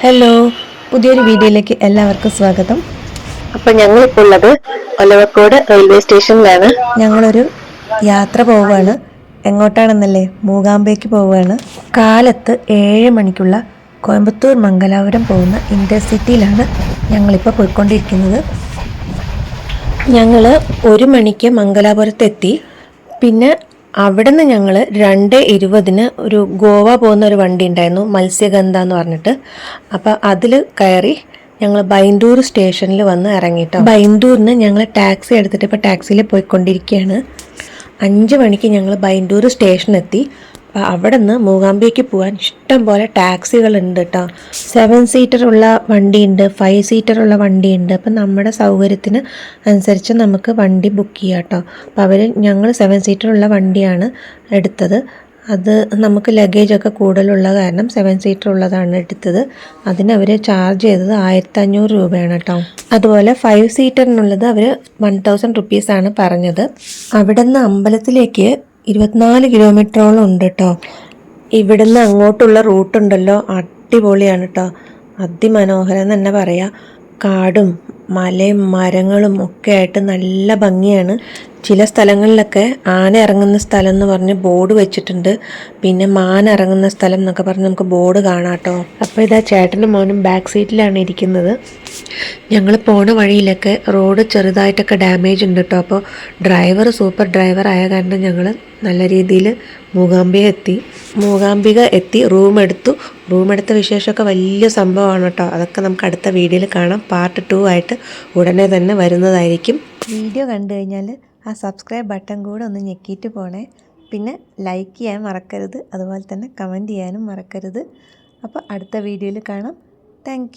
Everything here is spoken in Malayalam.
ഹലോ, പുതിയൊരു വീഡിയോയിലേക്ക് എല്ലാവർക്കും സ്വാഗതം. അപ്പോൾ ഞങ്ങളിപ്പോൾ ഉള്ളത് ഒലവക്കോട് റെയിൽവേ സ്റ്റേഷനിലാണ്. ഞങ്ങളൊരു യാത്ര പോവുകയാണ്. എങ്ങോട്ടാണെന്നല്ലേ? മൂകാംബികയ്ക്ക് പോവുകയാണ്. കാലത്ത് 7 മണിക്കുള്ള കോയമ്പത്തൂർ മംഗലാപുരം പോകുന്ന ഇൻ്റർസിറ്റിയിലാണ് ഞങ്ങളിപ്പോൾ പോയിക്കൊണ്ടിരിക്കുന്നത്. ഞങ്ങൾ 1 മണിക്ക് മംഗലാപുരത്തെത്തി. പിന്നെ അവിടെ നിന്ന് ഞങ്ങൾ 2:20 ഒരു ഗോവ പോകുന്ന ഒരു വണ്ടി ഉണ്ടായിരുന്നു, മത്സ്യഗന്ധ എന്ന് പറഞ്ഞിട്ട്. അപ്പോൾ അതിൽ കയറി ഞങ്ങൾ ബൈന്ദൂർ സ്റ്റേഷനിൽ വന്ന് ഇറങ്ങിയിട്ടോ. ബൈന്ദൂരിന് ഞങ്ങൾ ടാക്സി എടുത്തിട്ട് ഇപ്പോൾ ടാക്സിയിൽ പോയിക്കൊണ്ടിരിക്കുകയാണ്. 5 മണിക്ക് ഞങ്ങൾ ബൈന്ദൂർ സ്റ്റേഷനെത്തി. അപ്പോൾ അവിടെ നിന്ന് മൂകാംബികയ്ക്ക് പോകാൻ ഇഷ്ടം പോലെ ടാക്സികളുണ്ട് കേട്ടോ. 7 സീറ്ററുള്ള വണ്ടിയുണ്ട്, 5 സീറ്ററുള്ള വണ്ടിയുണ്ട്. അപ്പം നമ്മുടെ സൗകര്യത്തിന് അനുസരിച്ച് നമുക്ക് വണ്ടി ബുക്ക് ചെയ്യാം കേട്ടോ. അപ്പോൾ ഞങ്ങൾ 7 സീറ്ററുള്ള വണ്ടിയാണ് എടുത്തത്. അത് നമുക്ക് ലഗേജൊക്കെ കൂടുതലുള്ള കാരണം 7 സീറ്റർ ഉള്ളതാണ് എടുത്തത്. അതിനവർ ചാർജ് ചെയ്തത് 1500 രൂപയാണ് കേട്ടോ. അതുപോലെ 5 സീറ്ററിനുള്ളത് അവർ 1000 റുപ്പീസാണ് പറഞ്ഞത്. അവിടെ നിന്ന് അമ്പലത്തിലേക്ക് 24 കിലോമീറ്ററോളം ഉണ്ട് കേട്ടോ. ഇവിടുന്ന് അങ്ങോട്ടുള്ള റൂട്ടുണ്ടല്ലോ, അടിപൊളിയാണ് കേട്ടോ. അതിമനോഹരം എന്ന് തന്നെ പറയാം. കാടും മലയും മരങ്ങളും ഒക്കെ ആയിട്ട് നല്ല ഭംഗിയാണ്. ചില സ്ഥലങ്ങളിലൊക്കെ ആന ഇറങ്ങുന്ന സ്ഥലം എന്ന് പറഞ്ഞ് ബോർഡ് വെച്ചിട്ടുണ്ട്. പിന്നെ മാൻ ഇറങ്ങുന്ന സ്ഥലം എന്നൊക്കെ പറഞ്ഞ് നമുക്ക് ബോർഡ് കാണാം കേട്ടോ. അപ്പോൾ ഇതാ ചേട്ടനും മോനും ബാക്ക് സീറ്റിലാണ് ഇരിക്കുന്നത്. ഞങ്ങൾ പോണ വഴിയിലൊക്കെ റോഡ് ചെറുതായിട്ടൊക്കെ ഡാമേജ് ഉണ്ട് കേട്ടോ. അപ്പോൾ ഡ്രൈവർ സൂപ്പർ ഡ്രൈവർ ആയ കാരണം ഞങ്ങൾ നല്ല രീതിയിൽ മൂകാംബിക എത്തി റൂം എടുത്ത വിശേഷമൊക്കെ വലിയ സംഭവമാണ് കേട്ടോ. അതൊക്കെ നമുക്ക് അടുത്ത വീഡിയോയിൽ കാണാം. പാർട്ട് 2 ആയിട്ട് ഉടനെ തന്നെ വരുന്നതായിരിക്കും. വീഡിയോ കണ്ടു കഴിഞ്ഞാൽ ആ സബ്സ്ക്രൈബ് ബട്ടൺ കൂടെ ഒന്ന് ഞെക്കിയിട്ട് പോണേ. പിന്നെ ലൈക്ക് ചെയ്യാൻ മറക്കരുത്, അതുപോലെ തന്നെ കമൻറ്റ് ചെയ്യാനും മറക്കരുത്. അപ്പോൾ അടുത്ത വീഡിയോയിൽ കാണാം. താങ്ക്